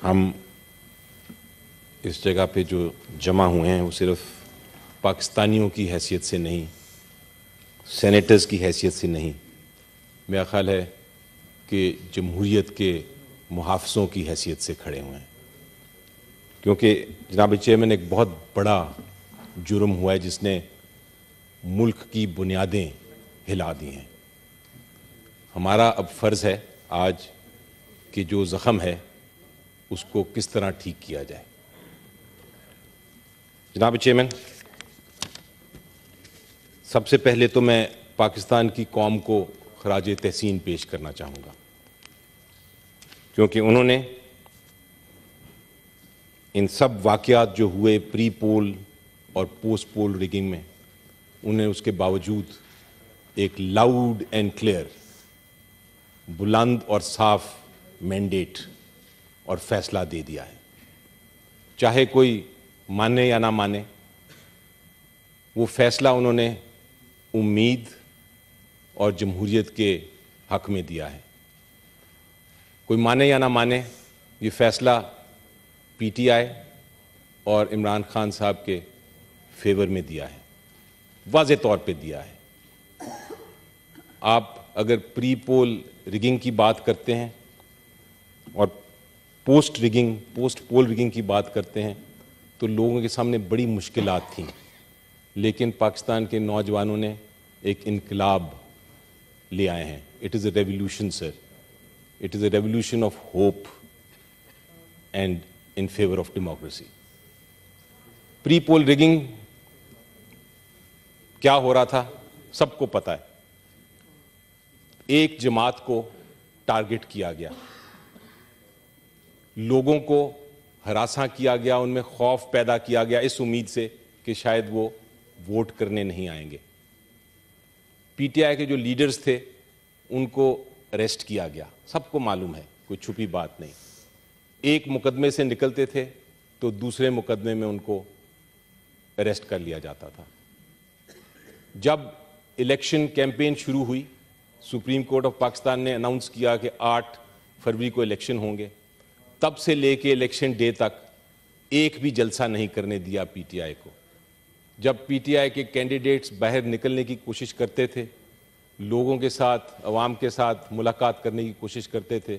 ہم اس جگہ پہ جو جمع ہوئے ہیں وہ صرف پاکستانیوں کی حیثیت سے نہیں، سینیٹرز کی حیثیت سے نہیں، میرا خیال ہے کہ جمہوریت کے محافظوں کی حیثیت سے کھڑے ہوئے ہیں، کیونکہ جناب چیئرمین ایک بہت بڑا جرم ہوا ہے جس نے ملک کی بنیادیں ہلا دی ہیں۔ ہمارا اب فرض ہے آج کہ جو زخم ہے اس کو کس طرح ٹھیک کیا جائے۔ جناب چیئرمین، سب سے پہلے تو میں پاکستان کی قوم کو خراج تحسین پیش کرنا چاہوں گا، کیونکہ انہوں نے ان سب واقعات جو ہوئے پری پول اور پوسٹ پول ریگنگ میں، انہوں نے اس کے باوجود ایک لاؤڈ اینڈ کلیئر، بلند اور صاف مینڈیٹ اور فیصلہ دے دیا ہے۔ چاہے کوئی مانے یا نہ مانے، وہ فیصلہ انہوں نے امید اور جمہوریت کے حق میں دیا ہے۔ کوئی مانے یا نہ مانے، یہ فیصلہ پی ٹی آئی اور عمران خان صاحب کے فیور میں دیا ہے، واضح طور پہ دیا ہے۔ آپ اگر پری پول ریگنگ کی بات کرتے ہیں اور پوسٹ پول ریگنگ کی بات کرتے ہیں تو لوگوں کے سامنے بڑی مشکلات تھیں، لیکن پاکستان کے نوجوانوں نے ایک انقلاب لے آئے ہیں۔ It is a revolution sir, it is a revolution of hope and in favour of democracy. Pre poll rigging کیا ہو رہا تھا سب کو پتہ ہے۔ ایک جماعت کو ٹارگٹ کیا گیا، لوگوں کو ہراساں کیا گیا، ان میں خوف پیدا کیا گیا اس امید سے کہ شاید وہ ووٹ کرنے نہیں آئیں گے۔ پی ٹی آئی کے جو لیڈرز تھے ان کو اریسٹ کیا گیا، سب کو معلوم ہے، کوئی چھپی بات نہیں۔ ایک مقدمے سے نکلتے تھے تو دوسرے مقدمے میں ان کو اریسٹ کر لیا جاتا تھا۔ جب الیکشن کیمپین شروع ہوئی، سپریم کورٹ آف پاکستان نے اناؤنس کیا کہ 8 فروری کو الیکشن ہوں گے، تب سے لے کے الیکشن ڈے تک ایک بھی جلسہ نہیں کرنے دیا پی ٹی آئی کو۔ جب پی ٹی آئی کے کینڈیڈیٹس باہر نکلنے کی کوشش کرتے تھے، لوگوں کے ساتھ، عوام کے ساتھ ملاقات کرنے کی کوشش کرتے تھے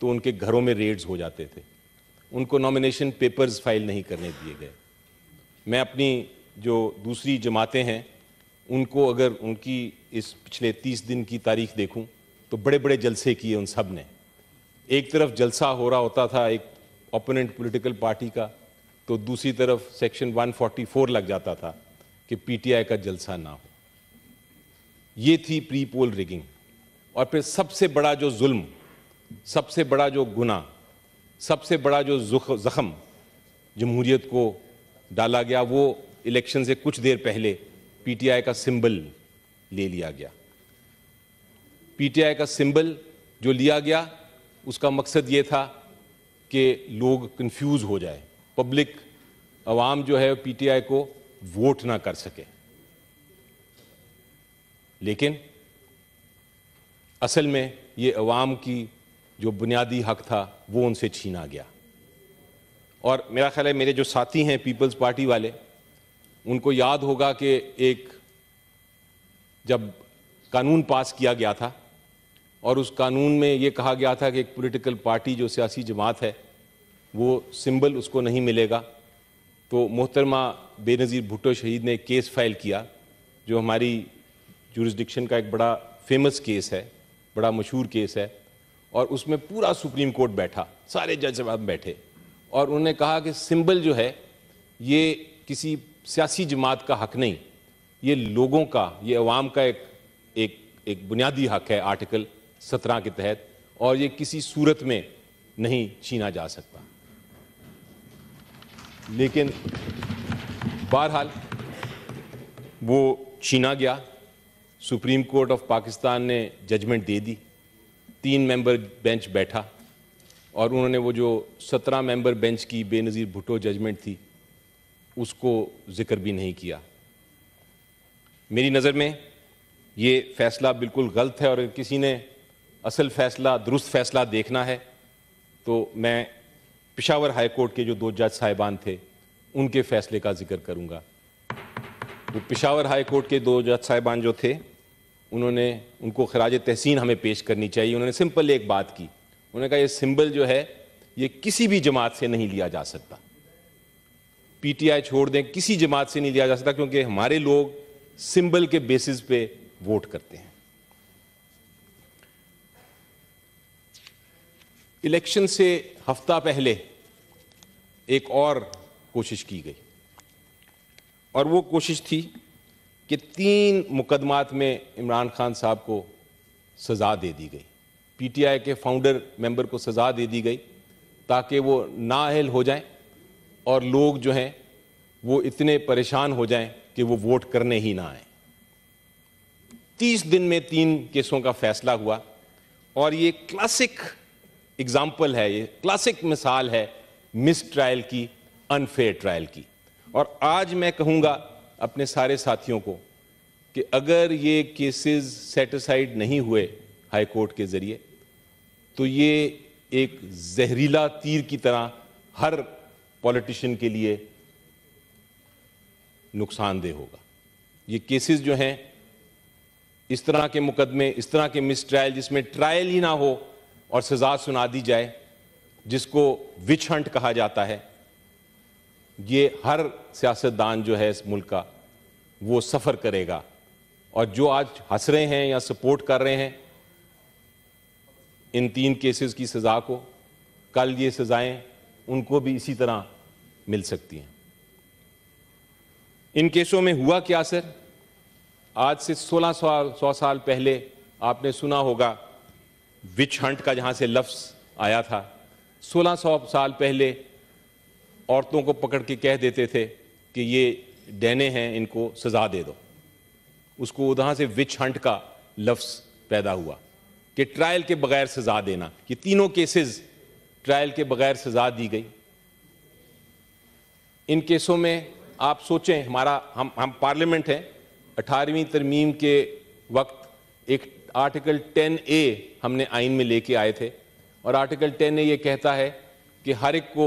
تو ان کے گھروں میں ریڈز ہو جاتے تھے، ان کو نامینیشن پیپرز فائل نہیں کرنے دیے گئے۔ میں اپنی جو دوسری جماعتیں ہیں ان کو اگر ان کی اس پچھلے 30 دن کی تاریخ دیکھوں تو بڑے بڑے جلسے کیے ان سب نے۔ ایک طرف جلسہ ہو رہا ہوتا تھا ایک اپوننٹ پولیٹیکل پارٹی کا، تو دوسری طرف سیکشن 144 لگ جاتا تھا کہ پی ٹی آئی کا جلسہ نہ ہو۔ یہ تھی پری پول ریگنگ۔ اور پھر سب سے بڑا جو ظلم، سب سے بڑا جو گناہ، سب سے بڑا جو زخم جمہوریت کو ڈالا گیا، وہ الیکشن سے کچھ دیر پہلے پی ٹی آئی کا سمبل لے لیا گیا۔ پی ٹی آئی کا سمبل جو لیا گیا اس کا مقصد یہ تھا کہ لوگ کنفیوز ہو جائے، پبلک، عوام جو ہے پی ٹی آئی کو ووٹ نہ کر سکے۔ لیکن اصل میں یہ عوام کی جو بنیادی حق تھا وہ ان سے چھینا گیا۔ اور میرا خیال ہے میرے جو ساتھی ہیں پیپلز پارٹی والے، ان کو یاد ہوگا کہ ایک جب قانون پاس کیا گیا تھا اور اس قانون میں یہ کہا گیا تھا کہ ایک پولیٹیکل پارٹی جو سیاسی جماعت ہے وہ سمبل اس کو نہیں ملے گا، تو محترمہ بے نظیر بھٹو شہید نے ایک کیس فائل کیا جو ہماری جورسڈکشن کا ایک بڑا فیمس کیس ہے، بڑا مشہور کیس ہے، اور اس میں پورا سپریم کورٹ بیٹھا، سارے جج صاحب بیٹھے، اور انہوں نے کہا کہ سمبل جو ہے یہ کسی سیاسی جماعت کا حق نہیں، یہ لوگوں کا، یہ عوام کا ایک بنیادی حق ہے آرٹیکل 17 کے تحت، اور یہ کسی صورت میں نہیں چھینا جا سکتا۔ لیکن بہرحال وہ چھینا گیا، سپریم کورٹ آف پاکستان نے ججمنٹ دے دی، 3 ممبر بینچ بیٹھا، اور انہوں نے وہ جو 17 ممبر بینچ کی بے نظیر بھٹو ججمنٹ تھی اس کو ذکر بھی نہیں کیا۔ میری نظر میں یہ فیصلہ بالکل غلط ہے، اور اگر کسی نے اصل فیصلہ، درست فیصلہ دیکھنا ہے تو میں پشاور ہائی کورٹ کے جو 2 جج صاحبان تھے ان کے فیصلے کا ذکر کروں گا. وہ پشاور ہائی کورٹ کے 2 جج صاحبان جو تھے ان کو خراج تحسین ہمیں پیش کرنی چاہیے. انہوں نے سمپل ایک بات کی, انہوں نے کہا یہ سمبل جو ہے یہ کسی بھی جماعت سے نہیں لیا جا سکتا, پی ٹی آئی چھوڑ دیں, کسی جماعت سے نہیں لیا جا سکتا, کیونکہ ہمارے لوگ سمبل کے بیسس پہ ووٹ کرتے ہیں. الیکشن سے ہفتہ پہلے ایک اور کوشش کی گئی, اور وہ کوشش تھی کہ 3 مقدمات میں عمران خان صاحب کو سزا دے دی گئی. پی ٹی آئی کے فاؤنڈر ممبر کو سزا دے دی گئی تاکہ وہ نااہل ہو جائیں اور لوگ جو ہیں وہ اتنے پریشان ہو جائیں کہ وہ ووٹ کرنے ہی نہ آئیں. 30 دن میں 3 کیسوں کا فیصلہ ہوا, اور یہ کلاسک اگزامپل ہے, یہ کلاسک مثال ہے مس ٹرائل کی, انفیئر ٹرائل کی. اور آج میں کہوں گا اپنے سارے ساتھیوں کو کہ اگر یہ کیسز سیٹ اسائیڈ نہیں ہوئے ہائی کورٹ کے ذریعے تو یہ ایک زہریلا تیر کی طرح ہر پولیٹیشین کے لیے نقصان دہ ہوگا. یہ کیسز جو ہیں, اس طرح کے مقدمے, اس طرح کے مس ٹرائل جس میں ٹرائل ہی نہ ہو اور سزا سنا دی جائے, جس کو وچ ہنٹ کہا جاتا ہے, یہ ہر سیاستدان جو ہے اس ملک کا وہ سفر کرے گا. اور جو آج ہنس رہے ہیں یا سپورٹ کر رہے ہیں ان 3 کیسز کی سزا کو, کل یہ سزائیں ان کو بھی اسی طرح مل سکتی ہیں. ان کیسوں میں ہوا کیا سر؟ آج سے 100 سال پہلے آپ نے سنا ہوگا وچ ہنٹ کا جہاں سے لفظ آیا تھا. 1600 سال پہلے عورتوں کو پکڑ کے کہہ دیتے تھے کہ یہ ڈینے ہیں, ان کو سزا دے دو. اس کو وہاں سے وچ ہنٹ کا لفظ پیدا ہوا کہ ٹرائل کے بغیر سزا دینا. یہ تینوں کیسز ٹرائل کے بغیر سزا دی گئی. ان کیسوں میں آپ سوچیں, ہم پارلیمنٹ ہیں, 18ویں ترمیم کے وقت ایک آرٹیکل 10A ہم نے آئین میں لے کے آئے تھے, اور آرٹیکل 10A یہ کہتا ہے کہ ہر ایک کو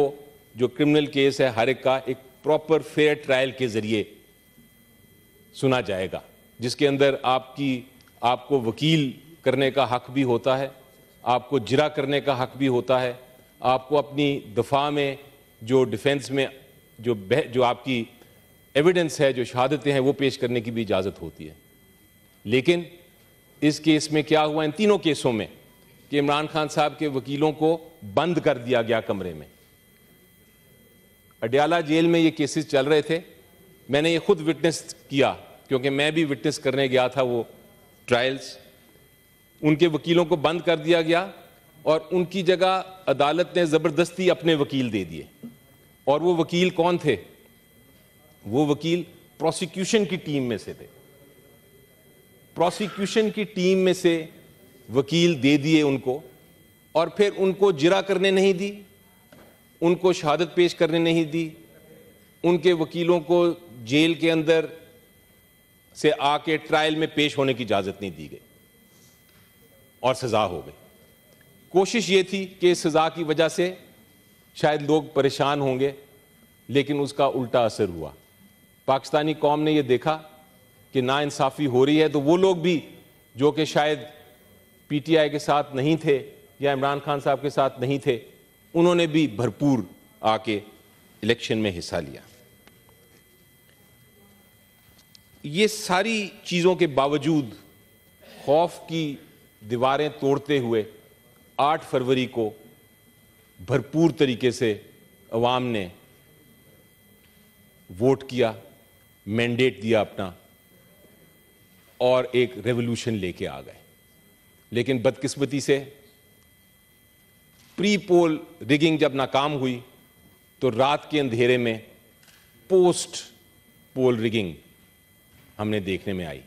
جو کرمنل کیس ہے ہر ایک کا ایک پراپر فیئر ٹرائل کے ذریعے سنا جائے گا, جس کے اندر آپ کو وکیل کرنے کا حق بھی ہوتا ہے, آپ کو جرا کرنے کا حق بھی ہوتا ہے, آپ کو اپنی دفاع میں جو ڈیفنس میں جو آپ کی ایویڈنس ہے, جو شہادتیں ہیں, وہ پیش کرنے کی بھی اجازت ہوتی ہے. لیکن اس کیس میں کیا ہوا, ان تینوں کیسوں میں, کہ عمران خان صاحب کے وکیلوں کو بند کر دیا گیا کمرے میں. اڈیالہ جیل میں یہ کیسز چل رہے تھے, میں نے یہ خود وٹنس کیا کیونکہ میں بھی وٹنس کرنے گیا تھا وہ ٹرائلز. ان کے وکیلوں کو بند کر دیا گیا اور ان کی جگہ عدالت نے زبردستی اپنے وکیل دے دیے. اور وہ وکیل کون تھے؟ وہ وکیل پروسیکیوشن کی ٹیم میں سے تھے. پروسیکیوشن کی ٹیم میں سے وکیل دے دیے ان کو, اور پھر ان کو جرا کرنے نہیں دی, ان کو شہادت پیش کرنے نہیں دی, ان کے وکیلوں کو جیل کے اندر سے آ کے ٹرائل میں پیش ہونے کی اجازت نہیں دی گئی, اور سزا ہو گئی. کوشش یہ تھی کہ اس سزا کی وجہ سے شاید لوگ پریشان ہوں گے, لیکن اس کا الٹا اثر ہوا. پاکستانی قوم نے یہ دیکھا کہ ناانصافی ہو رہی ہے, تو وہ لوگ بھی جو کہ شاید پی ٹی آئی کے ساتھ نہیں تھے یا عمران خان صاحب کے ساتھ نہیں تھے, انہوں نے بھی بھرپور آ کے الیکشن میں حصہ لیا. یہ ساری چیزوں کے باوجود خوف کی دیواریں توڑتے ہوئے 8 فروری کو بھرپور طریقے سے عوام نے ووٹ کیا, مینڈیٹ دیا اپنا, اور ایک ریولوشن لے کے آ گئے. لیکن بدقسمتی سے پری پول ریگنگ جب ناکام ہوئی تو رات کے اندھیرے میں پوسٹ پول ریگنگ ہم نے دیکھنے میں آئی,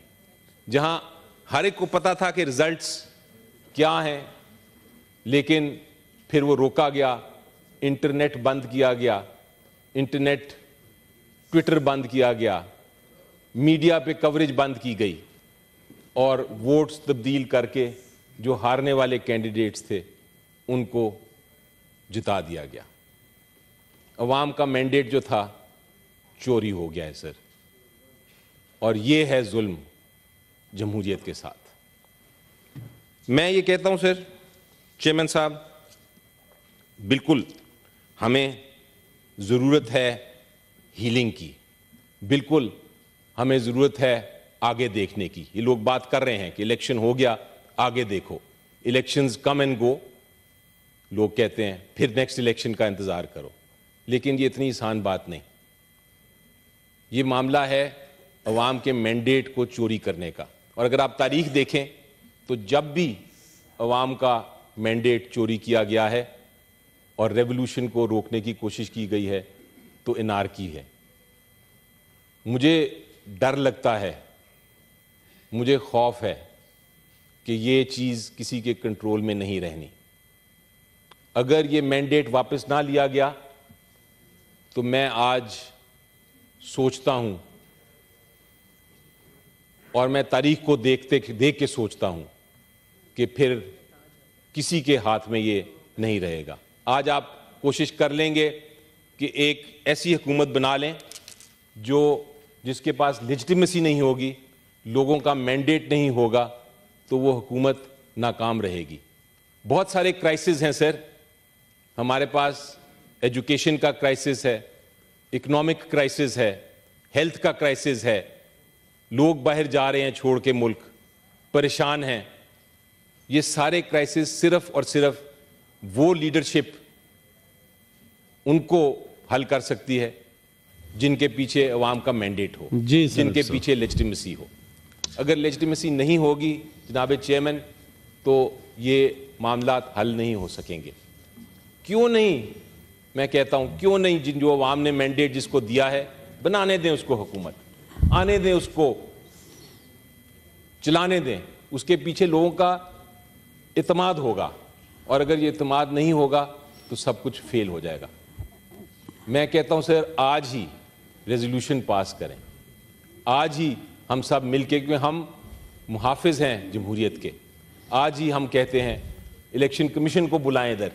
جہاں ہر ایک کو پتا تھا کہ ریزلٹس کیا ہیں, لیکن پھر وہ روکا گیا, انٹرنیٹ بند کیا گیا, انٹرنیٹ ٹویٹر بند کیا گیا, میڈیا پہ کوریج بند کی گئی, اور ووٹس تبدیل کر کے جو ہارنے والے کینڈیڈیٹس تھے ان کو جتا دیا گیا. عوام کا مینڈیٹ جو تھا چوری ہو گیا ہے سر، اور یہ ہے ظلم جمہوریت کے ساتھ۔ میں یہ کہتا ہوں سر چیئرمین صاحب، بالکل ہمیں ضرورت ہے ہیلنگ کی، بالکل ہمیں ضرورت ہے آگے دیکھنے کی۔ یہ لوگ بات کر رہے ہیں کہ الیکشن ہو گیا آگے دیکھو، الیکشنز کم اینڈ گو، لوگ کہتے ہیں پھر نیکسٹ الیکشن کا انتظار کرو، لیکن یہ اتنی آسان بات نہیں۔ یہ معاملہ ہے عوام کے مینڈیٹ کو چوری کرنے کا، اور اگر آپ تاریخ دیکھیں تو جب بھی عوام کا مینڈیٹ چوری کیا گیا ہے اور ریولوشن کو روکنے کی کوشش کی گئی ہے تو انارکی ہے۔ مجھے ڈر لگتا ہے، مجھے خوف ہے کہ یہ چیز کسی کے کنٹرول میں نہیں رہنی۔ اگر یہ مینڈیٹ واپس نہ لیا گیا تو میں آج سوچتا ہوں، اور میں تاریخ کو دیکھ کے سوچتا ہوں کہ پھر کسی کے ہاتھ میں یہ نہیں رہے گا۔ آج آپ کوشش کر لیں گے کہ ایک ایسی حکومت بنا لیں جس کے پاس لیجٹیمیسی نہیں ہوگی، لوگوں کا مینڈیٹ نہیں ہوگا، تو وہ حکومت ناکام رہے گی۔ بہت سارے کرائسس ہیں سر، ہمارے پاس ایجوکیشن کا کرائسس ہے، اکنامک کرائسس ہے، ہیلتھ کا کرائسس ہے، لوگ باہر جا رہے ہیں چھوڑ کے ملک، پریشان ہیں۔ یہ سارے کرائسس صرف اور صرف وہ لیڈرشپ ان کو حل کر سکتی ہے جن کے پیچھے عوام کا مینڈیٹ ہو، جن کے پیچھے لیجٹیمیسی ہو۔ اگر لیجٹیمیسی نہیں ہوگی جناب چیئرمین تو یہ معاملات حل نہیں ہو سکیں گے۔ کیوں نہیں، میں کہتا ہوں کیوں نہیں، جو عوام نے مینڈیٹ جس کو دیا ہے بنانے دیں اس کو حکومت، آنے دیں اس کو، چلانے دیں، اس کے پیچھے لوگوں کا اعتماد ہوگا، اور اگر یہ اعتماد نہیں ہوگا تو سب کچھ فیل ہو جائے گا۔ میں کہتا ہوں سر آج ہی ریزولوشن پاس کریں، آج ہی ہم سب مل کے، کیونکہ ہم محافظ ہیں جمہوریت کے، آج ہی ہم کہتے ہیں الیکشن کمیشن کو بلائیں، ادھر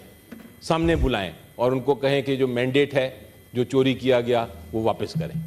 سامنے بلائیں، اور ان کو کہیں کہ جو مینڈیٹ ہے جو چوری کیا گیا وہ واپس کریں۔